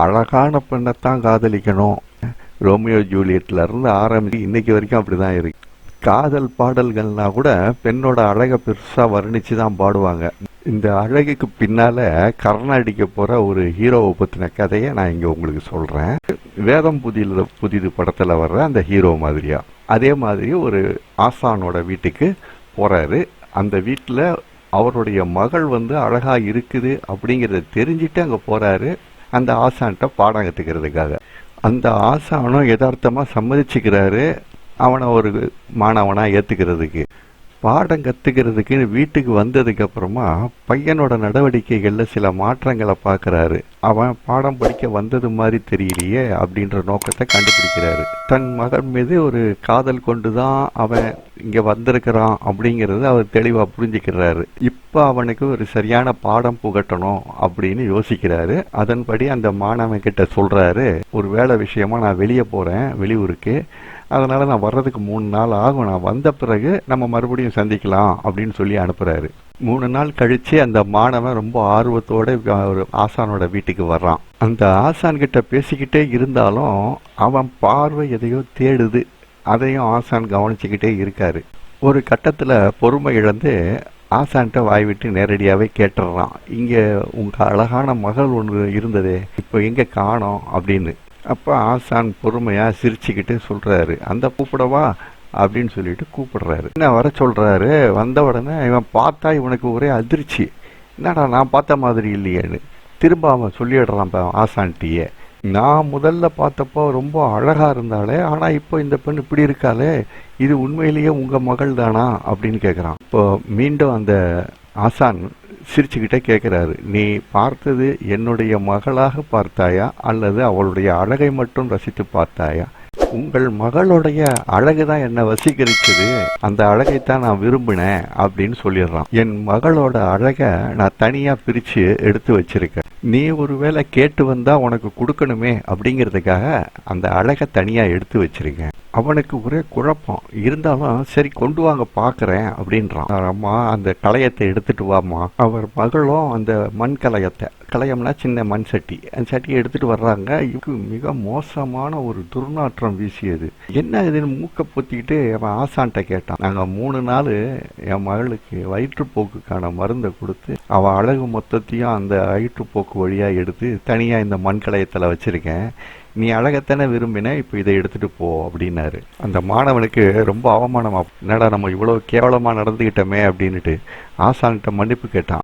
அழகான பெண்ணைத்தான் காதலிக்கணும். ரோமியோ ஜூலியட்ல இருந்து ஆரம்பிச்சு இன்னைக்கு வரைக்கும் அப்படிதான் இருக்கு. காதல் பாடல்கள்னா கூட பெண்ணோட அழகை பெருசா வர்ணிச்சு தான் பாடுவாங்க. இந்த அழகுக்கு பின்னால கர்நாடிக்க போற ஒரு ஹீரோவை பத்தின கதையை நான் இங்க உங்களுக்கு சொல்றேன். வேதம் புதிது படத்துல வர்ற அந்த ஹீரோ மாதிரியா. அதே மாதிரி ஒரு ஆசானோட வீட்டுக்கு போறாரு. அந்த வீட்டுல அவருடைய மகள் அழகா இருக்குது அப்படிங்கறத தெரிஞ்சுட்டு அங்க போறாரு. அந்த ஆசான்கிட்ட பாடம் கத்துக்கிறதுக்காக. அந்த ஆசானும் யதார்த்தமா சம்மதிச்சுக்கிறாரு அவனை ஒரு மாணவனா ஏத்துக்கிறதுக்கு. பாடம் கத்துக்கிறதுக்குன்னு வீட்டுக்கு வந்ததுக்கு அப்புறமா பையனோட நடவடிக்கைகள்ல சில மாற்றங்களை பார்க்கறாரு. அவன் பாடம் படிக்க வந்தது மாதிரி தெரியலையே அப்படின்ற நோக்கத்தை கண்டுபிடிக்கிறாரு. தன் மகன் மீது ஒரு காதல் கொண்டுதான் அவன் இங்க வந்திருக்கிறான் அப்படிங்கறது அவர் தெளிவா புரிஞ்சுக்கிறாரு. இப்ப அவனுக்கு ஒரு சரியான பாடம் புகட்டணும் அப்படின்னு யோசிக்கிறாரு. அதன்படி அந்த மாணவன் கிட்ட சொல்றாரு, ஒரு வேலை விஷயமா நான் வெளியே போறேன் வெளியூருக்கு, அதனால நான் வர்றதுக்கு 3 நாள் ஆகும், நான் வந்த பிறகு நம்ம மறுபடியும் சந்திக்கலாம் அப்படின்னு சொல்லி அனுப்புறாரு. 3 நாள் கழிச்சு அந்த மாணவன் ரொம்ப ஆர்வத்தோட ஒரு ஆசானோட வீட்டுக்கு வர்றான். அந்த ஆசான் கிட்ட பேசிக்கிட்டே இருந்தாலும் அவன் பார்வை எதையோ தேடுது. அதையும் ஆசான் கவனிச்சுக்கிட்டே இருக்காரு. ஒரு கட்டத்துல பொறுமை இழந்து ஆசான்கிட்ட வாய் விட்டு நேரடியாவே கேட்டுறான், இங்க உங்க அழகான மகள் ஒன்று இருந்ததே, இப்போ எங்க காணோம் அப்படின்னு. அப்ப ஆசான் பொறுமையா சிரிச்சுக்கிட்டு சொல்றாரு, அந்த கூப்பிடவா அப்படின்னு சொல்லிட்டு கூப்பிடுறாரு. என்ன வர சொல்றாரு. வந்த உடனே இவன் பார்த்தா இவனுக்கு ஒரே அதிர்ச்சி. என்னடா நான் பார்த்த மாதிரி இல்லையேன்னு திரும்ப அவன் சொல்லிடுறான் ஆசான்ட்டியே. நான் முதல்ல பார்த்தப்போ ரொம்ப அழகா இருந்தாலே, ஆனா இப்போ இந்த பெண் இப்படி இருக்காளே, இது உண்மையிலேயே உங்க மகள் தானா அப்படின்னு கேட்குறான். இப்போ மீண்டும் அந்த ஆசான் சிரிச்சுக்கிட்டே கேட்குறாரு, நீ பார்த்தது என்னுடைய மகளாக பார்த்தாயா அல்லது அவளுடைய அழகை மட்டும் ரசித்து பார்த்தாயா? உங்கள் மகளுடைய அழகுதான் என்னை வசீகரிச்சது, அந்த அழகைத்தான் நான் விரும்பினேன் அப்படின்னு சொல்லிடுறான். என் மகளோட அழகை நான் தனியா பிரிச்சு எடுத்து வச்சிருக்கேன். நீ ஒருவேளை கேட்டு வந்தா உனக்கு கொடுக்கணுமே அப்படிங்கிறதுக்காக அந்த அழகை தனியா எடுத்து வச்சிருக்கேன். அவனுக்கு ஒரே குழப்பம். இருந்தாலும் சரி கொண்டு வாங்க பாக்குறேன் அப்படின்றான். அம்மா அந்த களையத்தை எடுத்துட்டு வாமா. அவர் மகளும் அந்த மண் களையம்னா சின்ன மண் சட்டி, அந்த சட்டியை எடுத்துட்டு வர்றாங்க. இதுக்கு மிக மோசமான ஒரு துர்நாற்றம் வீசியது. என்ன இதுன்னு மூக்க பொத்திக்கிட்டு அவன் ஆசான்ட்ட கேட்டான். நாங்க 3 நாள் என் மகளுக்கு வயிற்றுப்போக்குக்கான மருந்தை கொடுத்து அவன் அழகு மொத்தத்தையும் அந்த வயிற்றுப்போக்கு வழியா எடுத்து தனியா இந்த மண் களையத்துல வச்சிருக்கேன். நீ அழகத்தானே விரும்பின, இப்போ இதை எடுத்துட்டு போ அப்படின்னாரு. அந்த மாணவனுக்கு ரொம்ப அவமானமா, என்னடா நம்ம இவ்வளவு கேவலமா நடந்துகிட்டோமே அப்படின்னுட்டு ஆசான்கிட்ட மன்னிப்பு கேட்டான்.